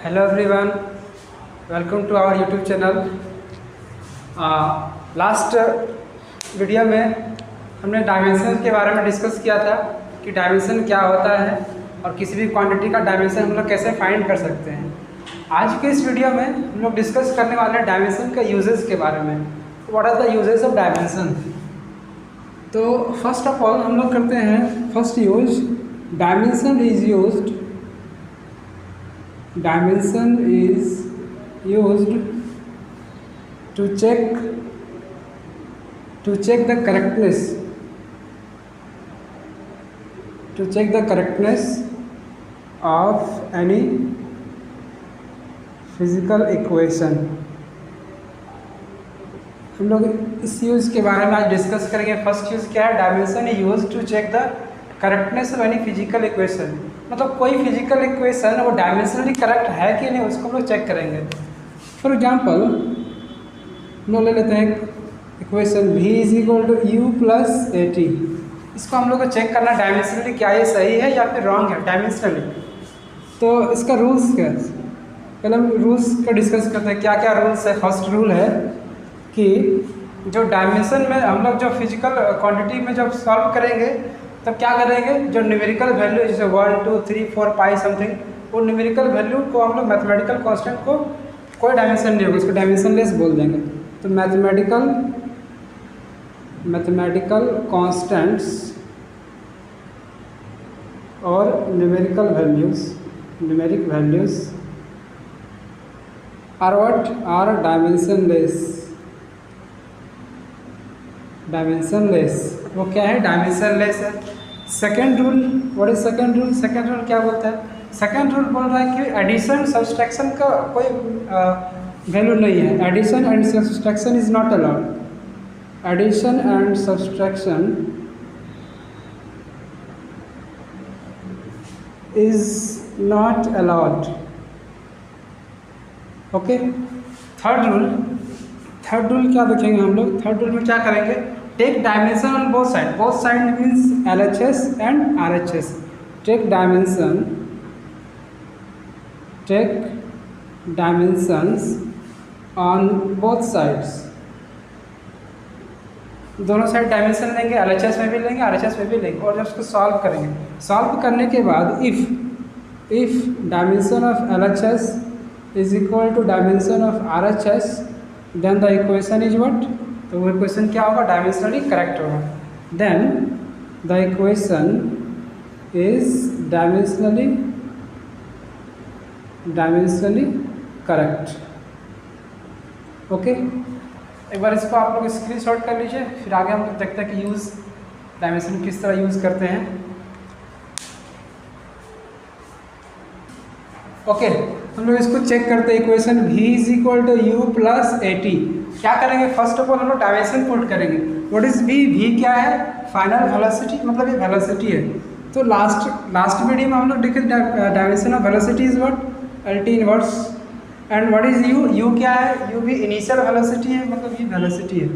Hello everyone, welcome to our YouTube channel. Last video में हमने dimension के बारे में डिस्कस किया था कि डायमेंशन क्या होता है और किसी भी क्वांटिटी का डायमेंशन हम लोग कैसे फाइंड कर सकते हैं। आज के इस वीडियो में हम लोग डिस्कस करने वाले हैं डायमेंशन के यूजेस के बारे में। What are the uses of dimension. तो फर्स्ट ऑफ ऑल हम लोग करते हैं first use. Dimension is used dimension is used to check the correctness of any physical equation। हम लोग इस यूज़ के बारे में आज डिस्कस करेंगे। फर्स्ट यूज़ क्या है? Dimension is used to check the correctness of any physical equation. मतलब कोई फिजिकल इक्वेशन वो डायमेंशनली करेक्ट है कि नहीं, उसको हम लोग चेक करेंगे। फॉर एग्जांपल हम लोग ले लेते हैं equation v is equal to u plus A T. इसको हम लोग को चेक करना डायमेंशनली क्या ये सही है या फिर रॉन्ग है डायमेंशनली। तो इसका रूल्स क्या है? पहले हम रूल्स को डिस्कस करते हैं। क्या क्या रूल्स है? फर्स्ट रूल है कि जो डायमेंशन में हम लोग जो फिजिकल क्वांटिटी में जब सॉल्व करेंगे तब क्या करेंगे, जो न्यूमेरिकल वैल्यू जैसे 1 2 3 4 5 समथिंग, वो न्यूमेरिकल वैल्यू को हम लोग मैथमेटिकल कांस्टेंट को कोई डायमेंशन नहीं होगा, उसको डायमेंशनलेस बोल देंगे। तो मैथमेटिकल कांस्टेंट्स और numeric values are what are dimensionless. वो क्या है? डायमेंशनलेस है। Second rule, what is second rule? Second rule क्या बोलता है? सेकेंड रूल बोल रहा है कि एडिशन सब्सट्रैक्शन का कोई वैल्यू नहीं है। Addition and subtraction is not allowed. Addition and subtraction is not allowed. Okay. Third rule क्या देखेंगे हम लोग? थर्ड रूल में क्या करेंगे? Take dimension on both side. Both side means LHS and RHS। Take dimensions on both sides. दोनों side dimension लेंगे, LHS में भी लेंगे, RHS में भी लेंगे, और जब उसको सॉल्व करेंगे, सॉल्व करने के बाद if dimension of LHS is equal to dimension of RHS then the equation is what? तो वो इक्वेशन क्या होगा? डायमेंशनली करेक्ट होगा। Then the equation is dimensionally correct. Okay. एक बार इसको आप लोग स्क्रीनशॉट कर लीजिए, फिर आगे हम देखते हैं कि यूज़ डायमेंशन किस तरह यूज़ करते हैं। ओके। हम लोग इसको चेक करते हैं। Equation v is equal to u plus A T. क्या करेंगे? फर्स्ट ऑफ ऑल हम लोग डायमेंशन पुट करेंगे। What is v? v क्या है? फाइनल वेलोसिटी, मतलब ये वेलोसिटी है। तो लास्ट वीडियो में हम लोग देखे dimension of velocity is what? LT inverse. And what is u? u क्या है? u भी इनिशियल वेलोसिटी है, मतलब ये वेलोसिटी है।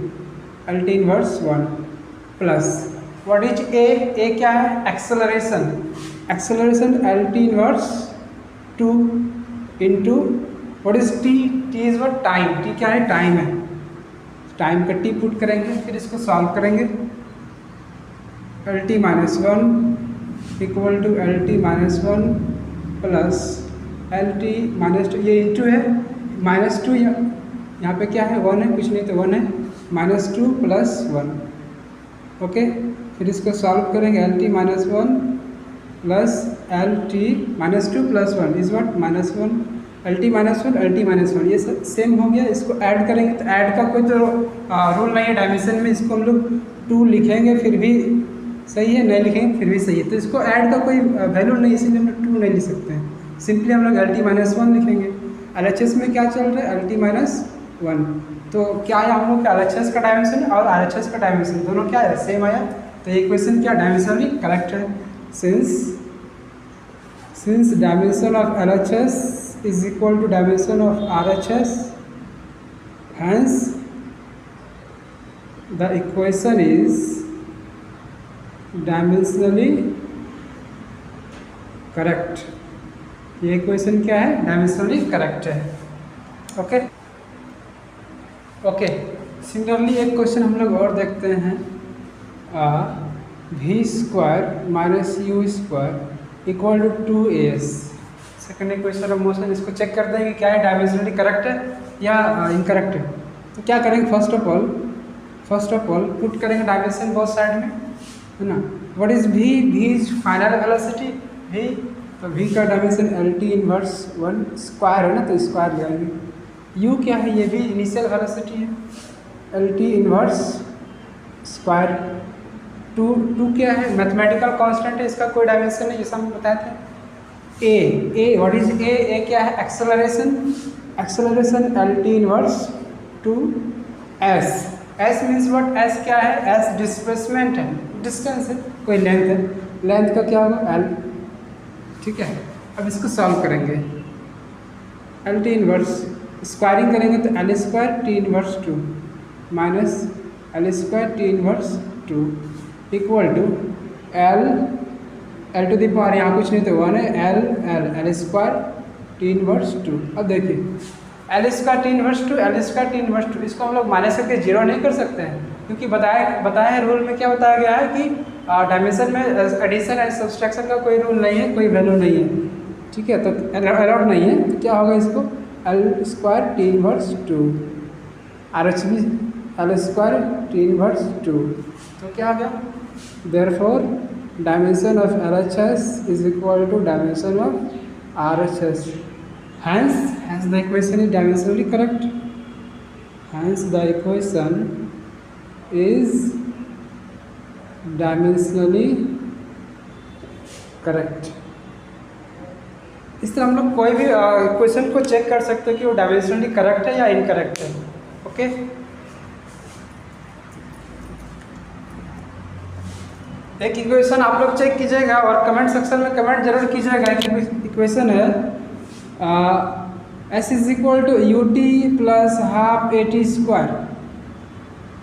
LT inverse 1 plus what is a? a क्या है? Acceleration LT inverse 2 into what is t? t is what? Time. t क्या है? टाइम है। टाइम का t पुट करेंगे, फिर इसको सॉल्व करेंगे। LT minus 1 equal to LT minus 1 plus LT minus 2, ये इंटू है -2, यहाँ पे क्या है? 1 है, कुछ नहीं तो 1 है। -2 प्लस 1। ओके। फिर इसको सॉल्व करेंगे। LT minus 1 plus LT minus 2 plus 1 is what? -1। LT minus 1 ये सब सेम हो गया। इसको ऐड करेंगे तो ऐड का कोई तो रूल नहीं है डायमेंशन में। इसको हम लोग 2 लिखेंगे फिर भी सही है, नहीं लिखेंगे फिर भी सही है। तो इसको ऐड का कोई वैल्यू नहीं, इसीलिए हम लोग 2 नहीं लिख सकते हैं। सिंपली हम लोग LT माइनस 1 लिखेंगे। LHS में क्या चल रहा है? LT minus 1। तो क्या है? हम लोग का LHS का डायमेंशन और RHS का डायमेंशन दोनों क्या है? सेम आया। तो ये इक्वेशन क्या? डायमेंशनली करेक्ट है। Since dimension of LHS is equal to dimension of RHS, hence the equation is dimensionally correct. ये इक्वेशन क्या है, डायमेंशनली करेक्ट है। ओके ओके, सिमिलरली एक क्वेश्चन हम लोग और देखते हैं, V square minus U square equal to 2as। Second equation of motion, इसको चेक करते हैं कि क्या है, डायमेंशनली करेक्ट है या इनकरेक्ट है। तो क्या करेंगे, फर्स्ट ऑफ ऑल पुट करेंगे डायमेंशन बोथ साइड में, है ना। What is v? v is final velocity v, तो v का डायमेंशन lt इनवर्स 1 स्क्वायर है ना, तो स्क्वायर ले आएंगे। u क्या है, ये भी इनिशियल वेलोसिटी है, lt इनवर्स स्क्वायर। 2 क्या है, मैथमेटिकल कांस्टेंट है, इसका कोई डायमेंशन नहीं, जैसा हम बताए थे। a व्हाट इज a क्या है, acceleration lt inverse 2s। s means what, s क्या है, s डिस्प्लेसमेंट है, डिस्टेंस है, कोई लेंथ है, लेंथ का क्या होगा l। ठीक है, अब इसको सॉल्व करेंगे, lt इनवर्स स्क्वायरिंग करेंगे तो l square t inverse 2 minus l square t inverse 2 equal to l to the power, यहाँ कुछ नहीं तो 1 है, l स्क्वायर t इनवर्स 2। अब देखिए l square t inverse 2, l square t inverse 2, इसको हम लोग माइनस करके जीरो नहीं कर सकते हैं, क्योंकि बताया रूल में क्या बताया गया है कि डायमेंशन में एडिशन एंड सब्सट्रैक्शन का कोई रूल नहीं है, कोई वैल्यू नहीं है। ठीक है, तो अलाउड नहीं है, तो क्या होगा, इसको l square t inverse 2 RH भी l स्क्वायर t इनवर्स 2, तो क्या आ गया, therefore dimension of LHS is equal to dimension of RHS, hence the equation is dimensionally correct, hence the equation is dimensionally correct। इस तरह हम लोग कोई भी क्वेश्चन को चेक कर सकते हैं कि वो डायमेंशनली करेक्ट है या इनकरेक्ट है। ओके, एक इक्वेशन आप लोग चेक कीजिएगा और कमेंट सेक्शन में कमेंट जरूर कीजिएगा। इक्वेशन है s is equal to ut plus half at square.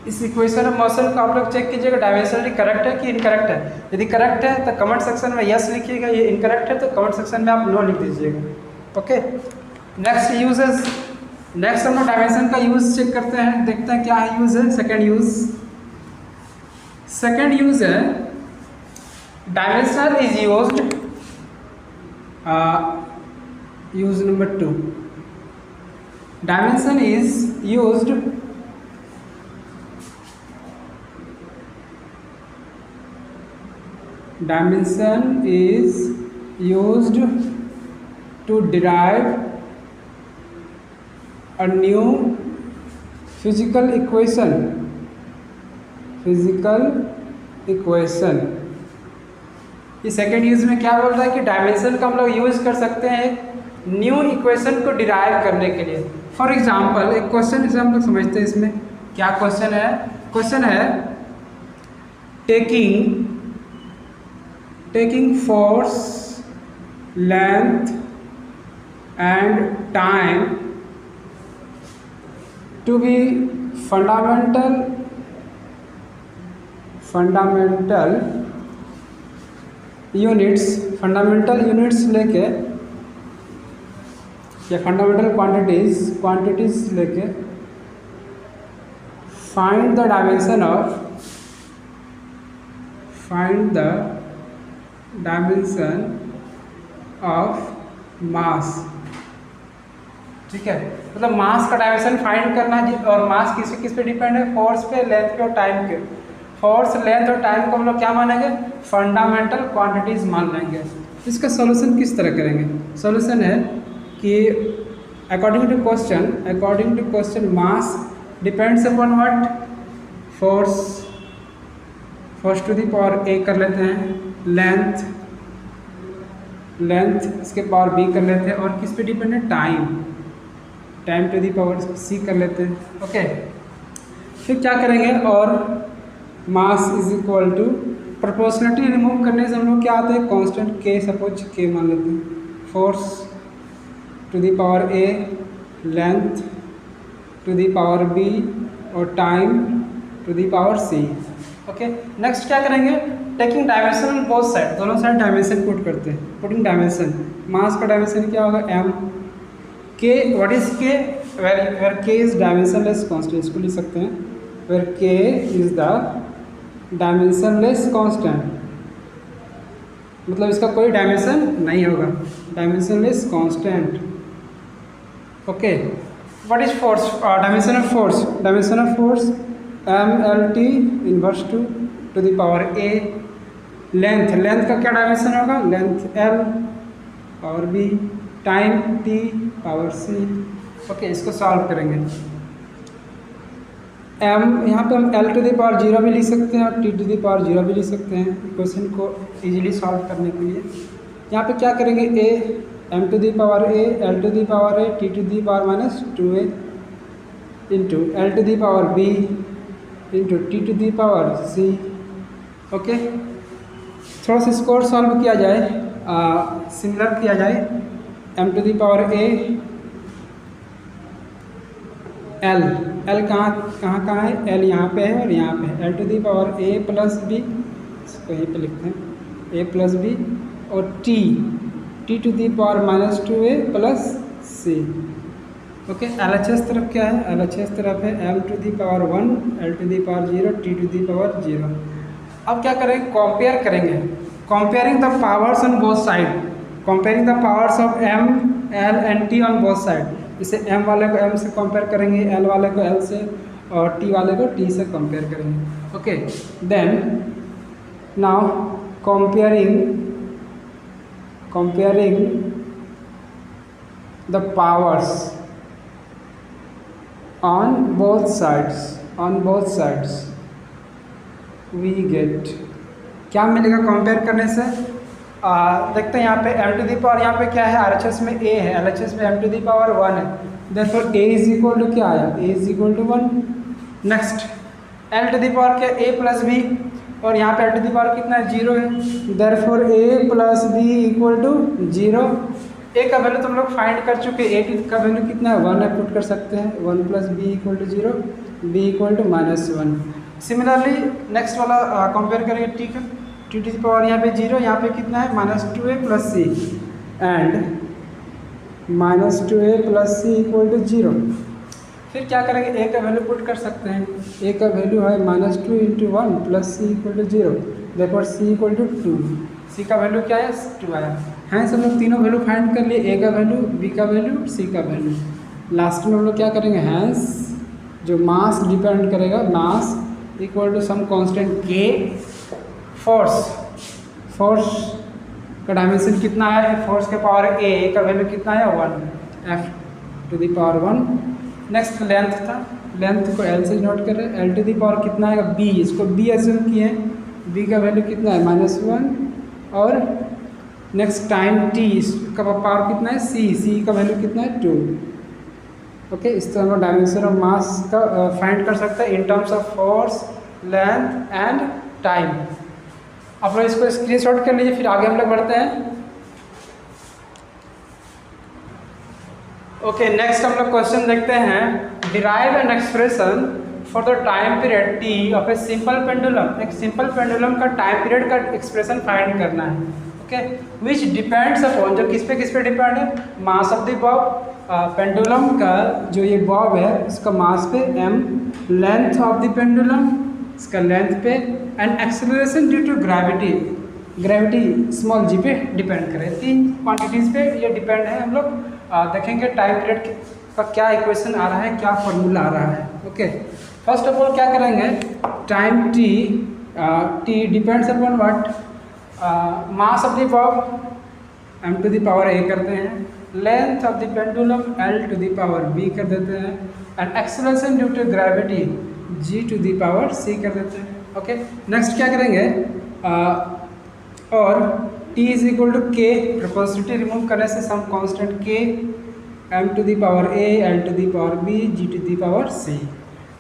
इस इक्वेशन ऑफ मोशन को आप लोग चेक कीजिएगा डायमेंशनली करेक्ट है कि इनकरेक्ट है। यदि करेक्ट है तो कमेंट सेक्शन में यस लिखिएगा, ये इनकरेक्ट है तो कमेंट सेक्शन में आप नो लिख दीजिएगा। ओके, नेक्स्ट यूजेस, नेक्स्ट हम लोग डायमेंशन का यूज चेक करते हैं, देखते हैं क्या है यूज है। सेकेंड यूज है dimension is used, use number 2, dimension is used to derive a new physical equation। ये सेकेंड यूज में क्या बोल रहा है कि डायमेंशन का हम लोग यूज कर सकते हैं एक न्यू इक्वेशन को डिराइव करने के लिए। फॉर एग्जांपल एक क्वेश्चन इसे हम लोग समझते हैं, इसमें क्या क्वेश्चन है taking force, length and time to be fundamental units लेके या फंडामेंटल क्वांटिटीज लेके find the dimension of mass. ठीक है, मतलब मास का डायमेंशन फाइंड करना है, और मास किस पे डिपेंड है, फोर्स पे, लेंथ पे और टाइम पे। फोर्स, लेंथ और टाइम को हम लोग क्या मानेंगे, फंडामेंटल क्वांटिटीज मान लेंगे। इसका सॉल्यूशन किस तरह करेंगे, सॉल्यूशन है कि according to question mass depends upon what, force to the power a कर लेते हैं, लेंथ इसके पावर b कर लेते हैं, और किस पे डिपेंड है, time to the power c कर लेते हैं। ओके, फिर क्या करेंगे, और mass is equal to proportionality remove करने से हम लोग क्या आते हैं, कांस्टेंट k, सपोज k मान लेते हैं, force to the power a, length to the power b और time to the power c। Okay, next क्या करेंगे, टेकिंग डायमेंशन बोथ साइड, दोनों साइड डायमेंशन पुट करते हैं। पुटिंग डायमेंशन, मास का डायमेंशन क्या होगा m, k, what is k, where k is dimensionless constant, इसको लिख सकते हैं where k is the dimensionless constant, मतलब इसका कोई डायमेंशन नहीं होगा, dimensionless constant. Okay, what is force, dimension of force, dimension of force mLT inverse to the power a। Length, length का क्या डायमेंशन होगा, length l power b, time t power c। Okay, इसको solve करेंगे। m यहाँ पे हम l to the power 0 भी लिख सकते हैं और t टू द पावर 0 भी लिख सकते हैं क्वेश्चन को इजीली सॉल्व करने के लिए। यहाँ पे क्या करेंगे, a m to the power a, l to the power a, t to the power minus 2a into l to the power b into T to the power C. Okay, थोड़ा सा इसको और सॉल्व किया जाए, similar किया जाए, m to the power a, l, l कहाँ है, l यहाँ पे है और यहाँ पे है, l to the power a plus b, इसको यहीं पे लिखते हैं a प्लस b, और t to the power minus 2a plus c। Okay, LHS तरफ क्या है, LHS तरफ है m to the power 1, l to the power 0, t to the power 0। अब क्या करेंगे, कंपेयर करेंगे, comparing the powers on both side, comparing the powers of m, l and t on both side. इसे m वाले को m से compare करेंगे, l वाले को l से, और t वाले को t से कंपेयर करेंगे। Okay, then now comparing the powers on both sides we get, क्या मिलेगा कंपेयर करने से, देखते हैं यहाँ पे m टू दी पावर, यहाँ पे क्या है, RHS में a है, LHS में m टू दी पावर 1 है, therefore a is equal to क्या आया, a is equal to 1। Next l to the power क्या, a प्लस b, और यहाँ पे l टू दी पावर कितना है, 0 है, therefore a plus b equal to 0। a का वैल्यू तो हम लोग फाइंड कर चुके हैं, a का वैल्यू कितना है, 1 है, पुट कर सकते हैं, 1 plus B equal to 0, b equal to -1। Similarly next वाला कंपेयर करेंगे t का, t टू द पावर यहाँ पे 0, यहाँ पे कितना है, -2a plus c, and -2a plus c equal to 0। फिर क्या करेंगे, a का वैल्यू पुट कर सकते हैं, a का वैल्यू है -2 into 1 plus c equal to 0, therefore c equal to 2। c का वैल्यू क्या है, 2 आया। हैं सब लोग तीनों वैल्यू फाइंड कर लिए, a का वैल्यू, b का वैल्यू, c का वैल्यू। लास्ट में हम लोग क्या करेंगे, हैंस जो मास डिपेंड करेगा, mass equal to some constant k, force का डायमेंशन कितना है, फोर्स के पावर a का वैल्यू कितना है, 1, f to the power 1। Next length था, लेंथ को l से नोट कर रहे हैं, l टू द पावर कितना आएगा, b, इसको b एज्यूम किए हैं, b का वैल्यू कितना है, -1, और नेक्स्ट टाइम t, इसका पावर कितना है, c का वैल्यू कितना है, 2। ओके, इस तरह हम डायमेंशन ऑफ मास का फाइंड कर सकते हैं in terms of force, length and time. आप लोग इसको स्क्रीनशॉट कर लीजिए, फिर आगे हम लोग बढ़ते हैं। ओके, नेक्स्ट हम लोग क्वेश्चन देखते हैं, derive an expression for the time period t of a simple pendulum. एक सिंपल पेंडुलम का टाइम पीरियड का एक्सप्रेशन फाइंड करना है। ओके, विच डिपेंड्स अपॉन, जो किस पे डिपेंड है, mass of the bob, pendulum का जो ये बॉब है इसका मास पे m, length of the pendulum इसका लेंथ पे, and acceleration due to gravity, gravity small g पे डिपेंड करे। 3 क्वांटिटीज़ पे ये डिपेंड है। हम लोग देखेंगे टाइम पीरियड का क्या इक्वेशन आ रहा है, क्या फॉर्मूला आ रहा है। ओके, फर्स्ट ऑफ ऑल क्या करेंगे, time t depends upon what, mass of the bob m to the power a करते हैं, length of the pendulum l to the power b कर देते हैं, and acceleration due to gravity g to the power c कर देते हैं। Okay, next क्या करेंगे, और t is equal to k, proportionality remove करने से some constant k, m to the power a, l to the power b, g to the power c।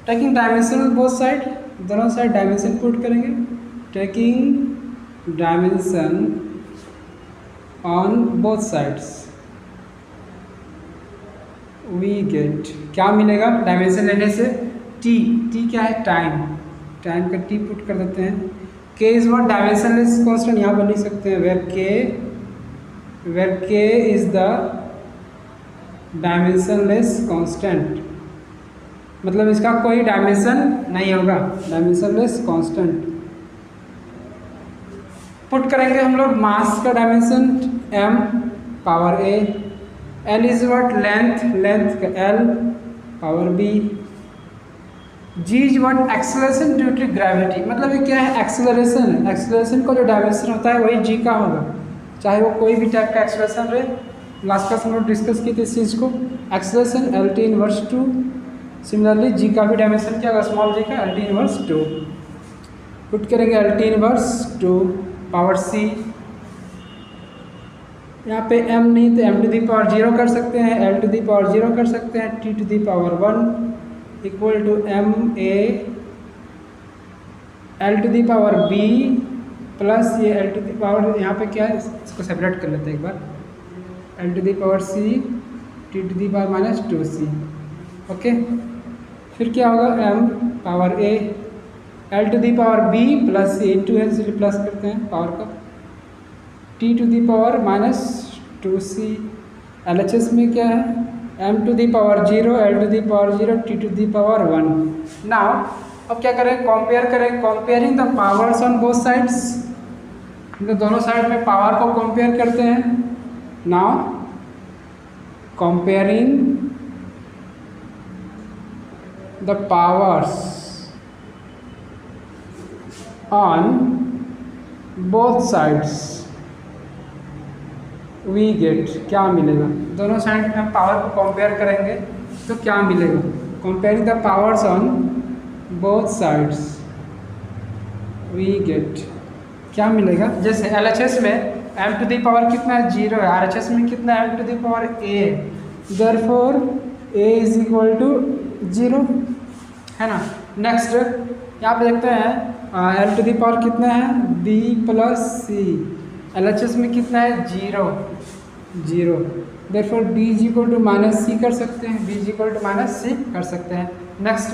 Taking dimension both side, दोनों side dimension put करेंगे, taking dimension on both sides we get, क्या मिलेगा dimension लेने से, t क्या है, time का t put कर देते हैं, के इज व्हाट डायमेंशनलेस कांस्टेंट, यहाँ पर लिख सकते हैं वेयर के इज द डायमेंशनलेस कांस्टेंट, मतलब इसका कोई डायमेंशन नहीं होगा, डायमेंशनलेस कांस्टेंट। पुट करेंगे हम लोग मास का dimension m power a, l is what length का l power b, g is what acceleration due to gravity, मतलब ये क्या है, एक्सेलरेशन, एक्सेलरेशन का जो डायमेंशन होता है वही g का होगा, चाहे वो कोई भी टाइप का एक्सेलरेशन रहे। लास्ट क्लास हम लोग डिस्कस की थी इस चीज़ को, acceleration LT inverse 2, similarly g का भी डायमेंशन क्या होगा, स्मॉल g का LT इनवर्स 2। पुट करेंगे LT इनवर्स 2 पावर c, यहाँ पे m नहीं तो m टू दी पावर 0 कर सकते हैं, l टू दी पावर 0 कर सकते हैं, t to the power 1 equal to m a l to the power b plus ये l टू दी पावर, यहाँ पे क्या है इसको सेपरेट कर लेते हैं एक बार, l to the power c t to the power minus 2c। Okay, फिर क्या होगा m power a l to the power b plus c into है, इसलिए प्लस करते हैं पावर का, t to the power minus 2c। LHS में क्या है, m to the power 0 l to the power 0 t to the power 1। Now अब क्या करें, कंपेयर करें, comparing the powers on both sides, तो दोनों साइड में पावर को कंपेयर करते हैं। Now comparing the powers on both sides we get, क्या मिलेगा, दोनों साइड में हम पावर को कंपेयर करेंगे तो क्या मिलेगा, comparing the powers on both sides we get, क्या मिलेगा, जैसे LHS में m टू दी पावर कितना है 0 है, RHS में कितना है m to the power a, therefore a is equal to 0 है ना। नेक्स्ट यहाँ पे देखते हैं l टू दी पावर कितना है b प्लस c, LHS में कितना है 0, therefore b is equal to minus c कर सकते हैं, b is equal to minus c कर सकते हैं। नेक्स्ट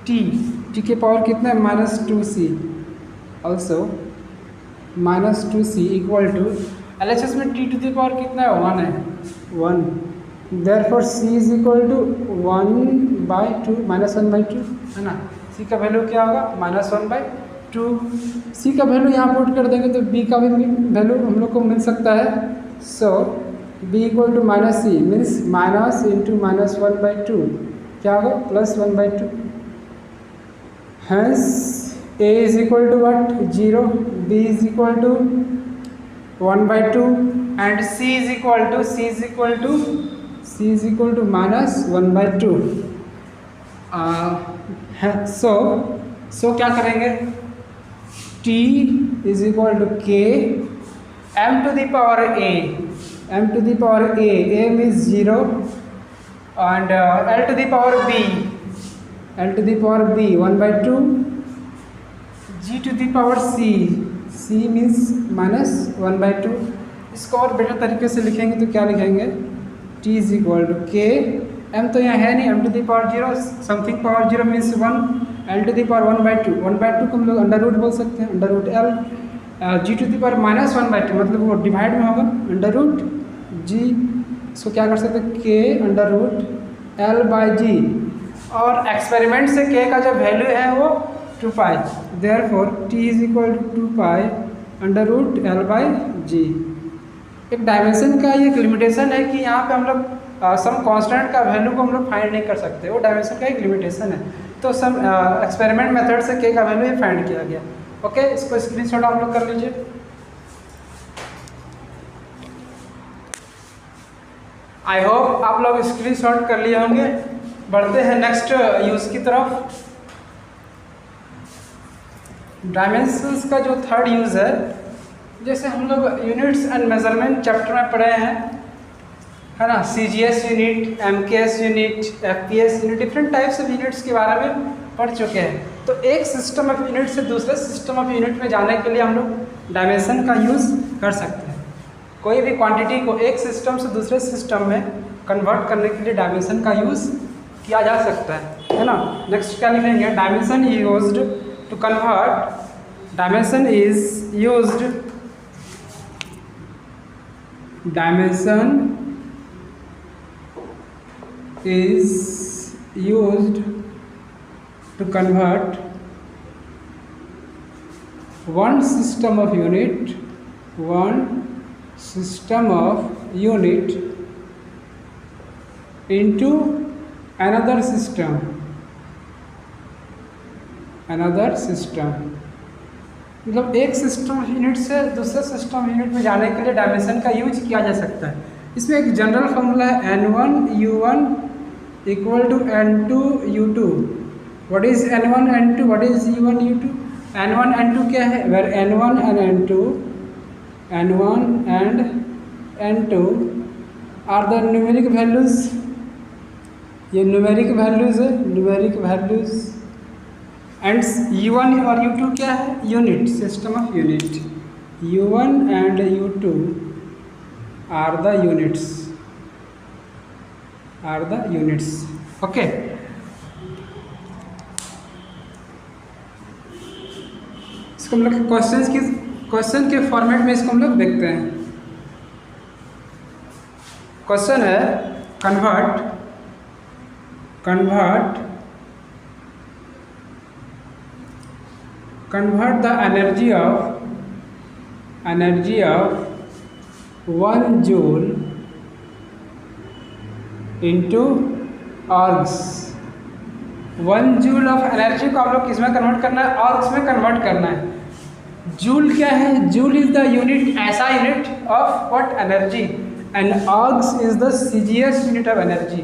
t के पावर कितना है minus 2c, also minus 2c equal to, LHS में t टू दी पावर कितना है 1, therefore c is equal to 1/2 minus 1/2 है ना। c का वैल्यू क्या होगा माइनस 1/2, c का वैल्यू यहाँ पुट कर देंगे तो b का भी वैल्यू हम लोग को मिल सकता है। So b equal to minus c means minus into minus 1/2 क्या होगा plus 1/2, hence a is equal to what 0, b is equal to 1/2 and c is equal to minus 1/2। So क्या करेंगे, t is equal to k m to the power a, m to the power a means 0 and l to the power b 1/2, g to the power c means minus 1/2। इसको और better तरीके से लिखेंगे तो क्या लिखेंगे, t is equal to k, m तो यहाँ है नहीं, m to the power 0 something power 0 means 1, l to the power 1/2 को हम लोग अंडर रूट बोल सकते हैं, under root l, g to the power minus 1/2 मतलब वो डिवाइड में होगा अंडर रूट g, इसको क्या कर सकते हैं k अंडर रूट l/g, और एक्सपेरिमेंट से k का जो वैल्यू है वो 2π, therefore t is equal to 2π under root l/g। एक डायमेंशन का ये एक लिमिटेशन है कि यहाँ पे हम लोग सम कांस्टेंट का वैल्यू को हम लोग फाइंड नहीं कर सकते, वो डायमेंशन का एक लिमिटेशन है। तो सम एक्सपेरिमेंट मेथड से k का वैल्यू फाइंड किया गया। ओके, इसको स्क्रीनशॉट आप लोग कर लीजिए। आई होप आप लोग स्क्रीनशॉट कर लिए होंगे। बढ़ते हैं नेक्स्ट यूज़ की तरफ। डायमेंशंस का जो थर्ड यूज़ है, जैसे हम लोग यूनिट्स एंड मेजरमेंट चैप्टर में पढ़े हैं, है ना, CGS unit, MKS unit, FPS unit, different types of units के बारे में पढ़ चुके हैं। तो एक सिस्टम ऑफ यूनिट से दूसरे सिस्टम ऑफ यूनिट में जाने के लिए हम लोग डायमेंशन का यूज़ कर सकते हैं। कोई भी क्वांटिटी को एक सिस्टम से दूसरे सिस्टम में कन्वर्ट करने के लिए डायमेंशन का यूज़ किया जा सकता है ना। नेक्स्ट क्या लिखेंगे, dimension used to convert dimension is used, dimension is used to convert one system of unit into another system मतलब एक सिस्टम यूनिट से दूसरे सिस्टम यूनिट में जाने के लिए डायमेंशन का यूज किया जा सकता है। इसमें एक जनरल फॉर्मूला है N1U1 equal to N2 U2। What is N1 N2, what is U1 U2? N1 N2 क्या है? Where N1 and N2 are the numeric values. ये न्यूमेरिक वैल्यूज है, न्यूमेरिक वैल्यूज। एंड U1 और U2 क्या है? Unit, system of unit. U1 and U2 are the units, okay. इसको हम लोग क्वेश्चन के फॉर्मेट में इसको हम लोग देखते हैं। क्वेश्चन है convert the energy of 1 joule into args। 1 joule of energy को आप लोग किस में कन्वर्ट करना है? आर्ग्स में कन्वर्ट करना है। जूल क्या है? जूल इज द यूनिट, ऐसा unit of what? Energy. And ergs is the CGS unit of energy.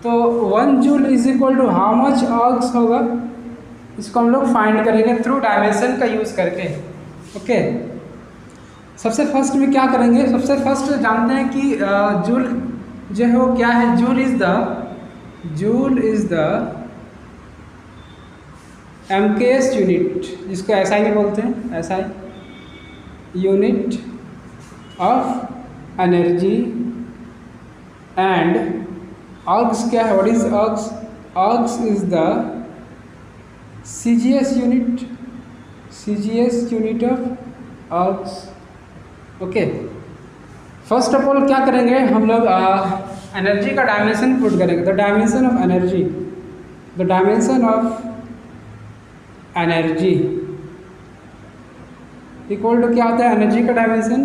तो 1 joule is equal to how much ergs होगा? इसको हम लोग फाइंड करेंगे थ्रू डायमेंशन का यूज़ करके, ओके। सबसे फर्स्ट में क्या करेंगे? सबसे फर्स्ट जानते हैं कि जूल जो है वो क्या है? Joule is the MKS unit, जिसको SI भी बोलते हैं, SI unit of energy. And ergs क्या है? What is ergs? Ergs is the CGS unit of ergs, okay. First of all क्या करेंगे हम लोग? एनर्जी का डायमेंशन पुट करेंगे। The dimension of energy equal to क्या होता है? एनर्जी का डायमेंशन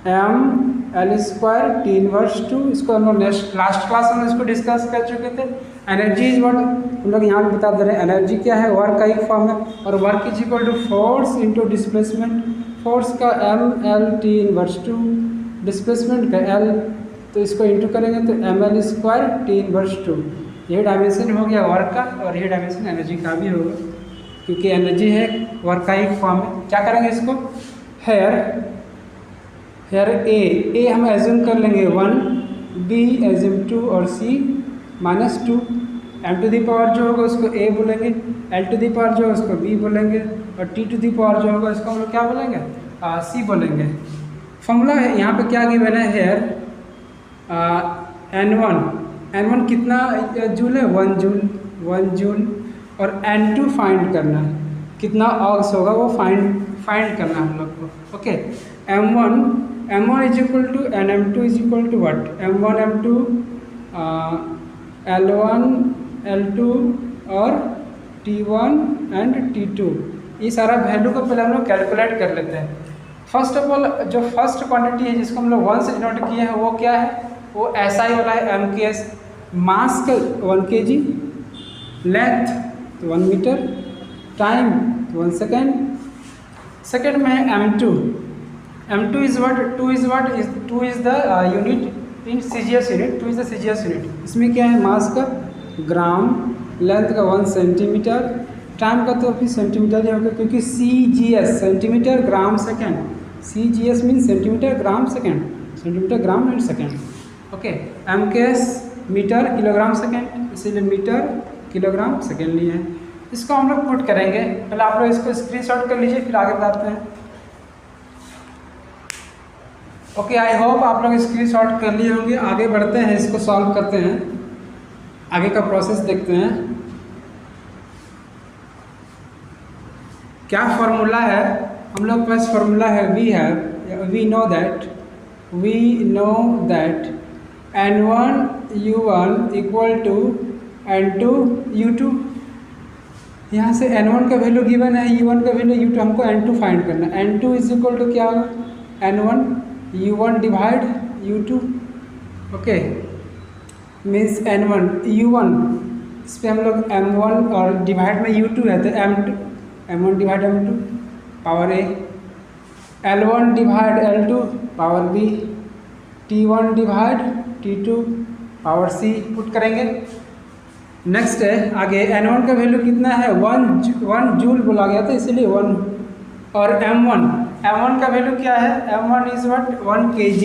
mL² T इनवर्स 2। इसको हम लोग लास्ट क्लास में इसको डिस्कस कर चुके थे। Energy is what? हम लोग यहाँ पे बता दे रहे हैं एनर्जी क्या है? वर्क का एक फॉर्म है, और work is equal to force into displacement. Force का mL T इनवर्स 2, डिस्प्लेसमेंट का L, तो इसको इंटू करेंगे तो mL² T इनवर्स 2। ये डायमेंशन हो गया वर्क का, और ये डायमेंशन एनर्जी का भी होगा, क्योंकि एनर्जी है वर्क का एक फॉर्म है। क्या करेंगे इसको? हेयर ए हम एज्यूम कर लेंगे 1, B एज्यूम 2 और C -2। m to the power जो होगा उसको A बोलेंगे, L टू दी पावर जो है उसको B बोलेंगे, और T टू दी पावर जो होगा इसको हम लोग क्या बोलेंगे? C बोलेंगे। फॉर्मूला है यहाँ पे क्या गिवन है? हेयर N1 कितना जूल है? 1 जूल। और N2 फाइंड करना है, कितना आर्ग्स होगा वो फाइंड करना है हम लोग को, okay. M1 is equal to NM2 is equal to what? M1 M2 L1 L2 और T1 एंड T2। ये सारा वैल्यू को पहले हम लोग कैलकुलेट कर लेते हैं। फर्स्ट ऑफ ऑल जो फर्स्ट क्वांटिटी है जिसको हम लोग 1 से डिनोट किए हैं वो क्या है? वो SI वाला है, MKS। मास का 1 kg, लेंथ तो 1 मीटर, टाइम 1 सेकेंड। सेकेंड में है M2 is what? 2 is the unit in CGS unit. 2 is the CGS unit. इसमें क्या है? मास का ग्राम, लेंथ का 1 सेंटीमीटर, टाइम का तो फिर सेंटीमीटर ही होगा, क्योंकि CGS centimetre gram second. CGS mean centimetre gram second, centimetre gram and second, okay. MKS metre kilogram second, इसीलिए मीटर किलोग्राम सेकेंड लिए हैं। इसको हम लोग पुट करेंगे। पहले आप लोग इसको स्क्रीनशॉट कर लीजिए, फिर आगे बताते हैं, ओके। आई होप आप लोग स्क्रीनशॉट कर लिए होंगे। आगे बढ़ते हैं, इसको सॉल्व करते हैं, आगे का प्रोसेस देखते हैं। क्या फॉर्मूला है, हम लोग के पास फॉर्मूला है we know that N1 U1 equal to N2 U2। यहाँ से N1 का वैल्यू गिवन है, U1 का वैल्यू U2, हमको N2 फाइंड करना है। N2 इज इक्वल टू क्या होगा, N1 U1 divide U2। Okay, means N1 U1, इस पर हम लोग M1 और डिवाइड में U2 है तो M1 divide M2 power A, L1 divide L2 power B, T1 divide T2 power C put करेंगे। नेक्स्ट है आगे N1 का वैल्यू कितना है, 1 जूल बोला गया था इसीलिए 1, और M1 का वैल्यू क्या है, M1 इज व्हाट 1 kg,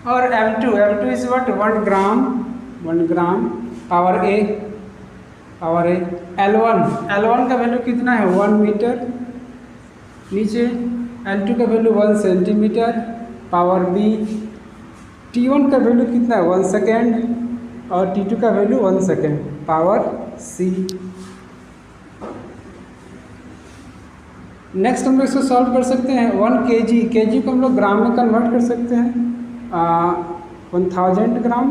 और M2 is what 1 gram power A। L1 का वैल्यू कितना है 1 मीटर, नीचे L2 का value 1 centimetre power B, T1 का वैल्यू कितना है 1 सेकेंड, और T2 का value 1 second power C। Next हम लोग इसको सॉल्व कर सकते हैं। 1 kg को हम लोग ग्राम में कन्वर्ट कर सकते हैं, 1000 gram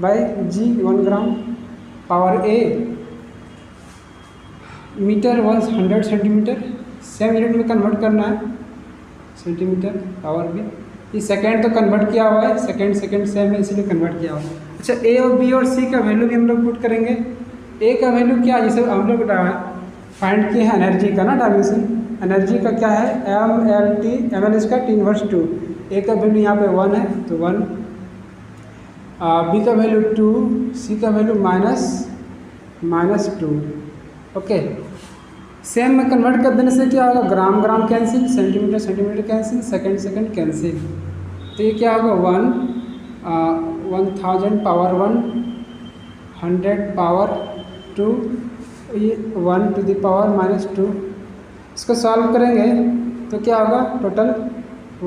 by G 1 gram power A, metre 100 centimetre, same unit में कन्वर्ट करना है, सेंटीमीटर पावर B। ये सेकेंड तो कन्वर्ट किया हुआ है, सेकेंड सेम है इसलिए कन्वर्ट किया हुआ है। अच्छा, A और B और C का वैल्यू भी हम लोग पुट करेंगे। A का वैल्यू क्या है, जैसे हम लोग फाइंड किए हैं एनर्जी का ना डायमेंशन, एनर्जी का क्या है ml इसका T−2। A का वैल्यू यहाँ पे 1 है तो 1, B का वैल्यू 2, C का वैल्यू -2। ओके, सेम में कन्वर्ट कर देने से क्या होगा, gram cancel, centimetre cancel, second cancel, तो ये क्या होगा 1000 पावर 1, 100 पावर 2, ये 1 टू द पावर -2। इसको सॉल्व करेंगे तो क्या होगा, टोटल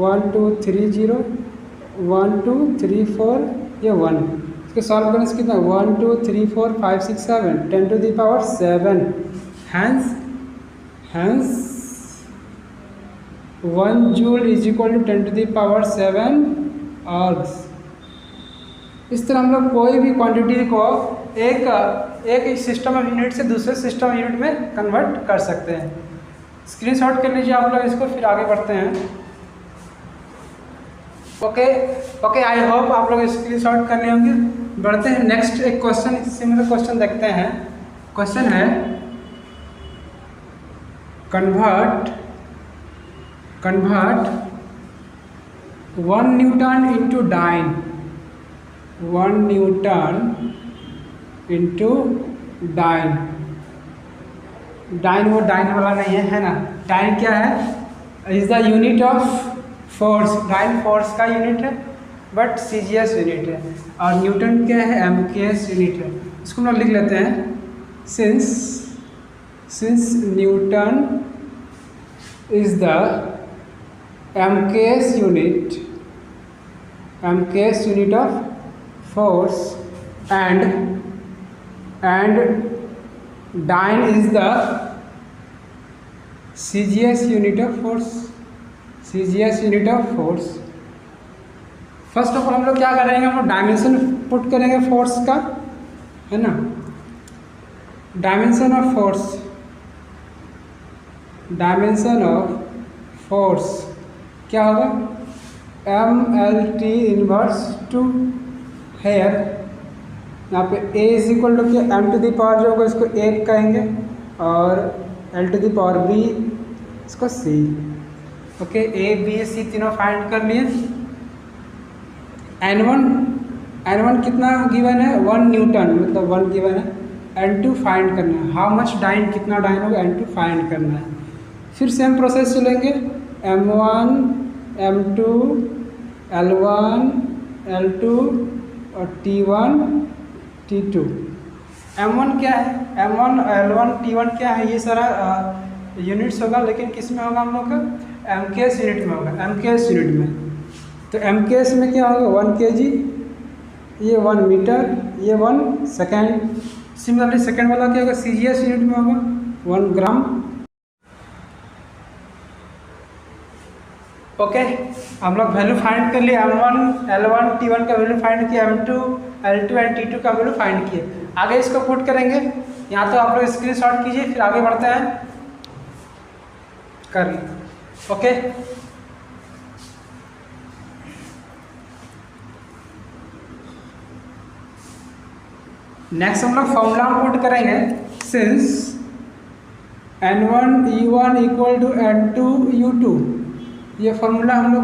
1 2 3 0 1 2 3 4 ये 1, इसको सॉल्व करने से कितना 1 2 3 4 5 6 7 10 to the power 7, hence 1 joule is equal to 10 to the power 7 ergs. इस तरह हम लोग कोई भी क्वांटिटी को एक सिस्टम ऑफ यूनिट से दूसरे सिस्टम ऑफ यूनिट में कन्वर्ट कर सकते हैं। स्क्रीनशॉट कर लीजिए आप लोग इसको, फिर आगे बढ़ते हैं। ओके, आई होप आप लोग स्क्रीनशॉट कर लिए होंगे। बढ़ते हैं नेक्स्ट, एक क्वेश्चन, सिमिलर क्वेश्चन देखते हैं। क्वेश्चन है convert 1 newton into dyne, 1 newton into dyne वो डाइन वाला नहीं है ना, डाइन क्या है, is the unit of force, dyne force का यूनिट है बट CGS यूनिट है, और न्यूटन क्या है MKS यूनिट है। इसको हम लोग लिख लेते हैं, since Newton is the MKS unit of force and dyne is the CGS unit of force। First of all हम लोग क्या करेंगे, हम लोग डायमेंशन पुट करेंगे फोर्स का, है ना, डायमेंशन ऑफ फोर्स क्या होगा, MLT इनवर्स 2 हेयर, यहाँ पे A इज इक्वल टू क्या, M टू द पावर जो होगा इसको 1 कहेंगे, और L to the power B इसको C। Okay, A B C तीनों फाइंड कर लिए। N1 कितना गिवन है 1 न्यूटन, मतलब 1 गिवन है। N2 फाइंड करना है, हाउ मच डाइन, कितना डाइन होगा N2 फाइंड करना है। फिर सेम प्रोसेस चलेंगे, M1 M2 L1 L2 और T1 T2। M1 क्या है, M1 L1 T1 क्या है, ये सारा यूनिट्स होगा, लेकिन किस में होगा हम लोग का, MKS यूनिट में होगा, MKS यूनिट में। तो MKS में क्या होगा 1 kg, ये 1 मीटर, ये 1 सेकेंड। सिमिलरली सेकेंड वाला क्या होगा, सीजीएस यूनिट में होगा 1 ग्राम। ओके, हम लोग वैल्यू फाइंड कर लिए M1 L1 T1 का वैल्यू फाइंड किया, M2 L2 एंड T2 का वैल्यू फाइंड किए। आगे इसको पुट करेंगे, यहाँ तो आप लोग स्क्रीनशॉट कीजिए, फिर आगे बढ़ते हैं कर ली। ओके, नेक्स्ट हम लोग फॉर्मूला पुट करेंगे, since N1 E1 equal to N2 U2, ये फॉर्मूला हम लोग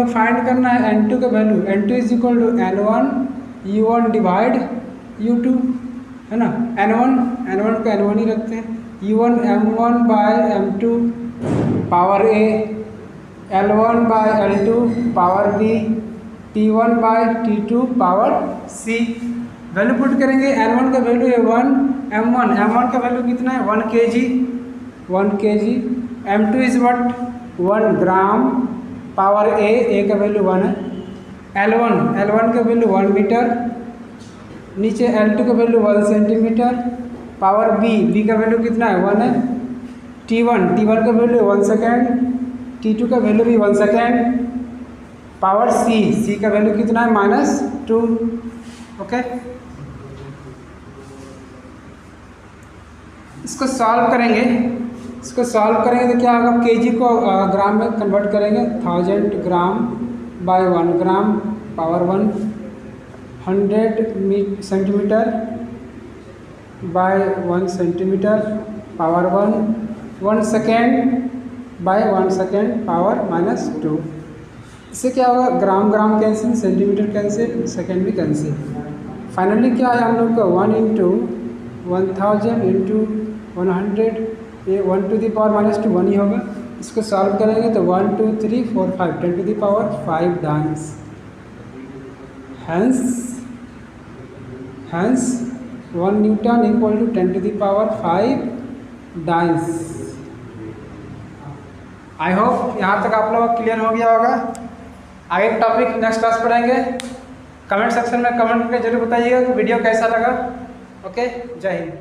फाइंड करना है N2 का value, N2 is equal to N1 U1 divide U2, है ना। N1 को N1 ही रखते हैं, U1 M1 by M2 power A, L1 by L2 power B, T1 by T2 power C। Value put करेंगे, N1 का value है 1, M1 का value कितना है 1 kg, M2 is what 1 gram power A का वैल्यू 1 है, L1 का value 1 metre, नीचे L2 का वैल्यू 1 सेंटीमीटर, पावर B का वैल्यू कितना है 1 है, T1 का वैल्यू 1 सेकेंड, T2 का वैल्यू भी 1 सेकेंड, पावर C का वैल्यू कितना है -2। ओके, इसको सॉल्व करेंगे तो क्या होगा, केजी को ग्राम में कन्वर्ट करेंगे, 1000 gram bye 1 gram power 1, 100 centimetre bye 1 centimetre power 1 second by 1 second power -2। इससे क्या होगा, gram cancel, centimetre cancel, second भी कैंसिल। फाइनली क्या है हम लोग का 1 इंटू 1000 इंटू 100, ये 1 टू दी पावर -2 1 ही होगा। इसको सॉल्व करेंगे तो 1 2 3 4 5 10 to the power 5 dynes, hence 1 newton equal to 10 to the power 5 dynes. I hope यहाँ तक आप लोग क्लियर हो गया होगा। आगे टॉपिक नेक्स्ट क्लास पढ़ेंगे। कमेंट सेक्शन में कमेंट करके जरूर बताइएगा कि वीडियो कैसा लगा। ओके, जय हिंद।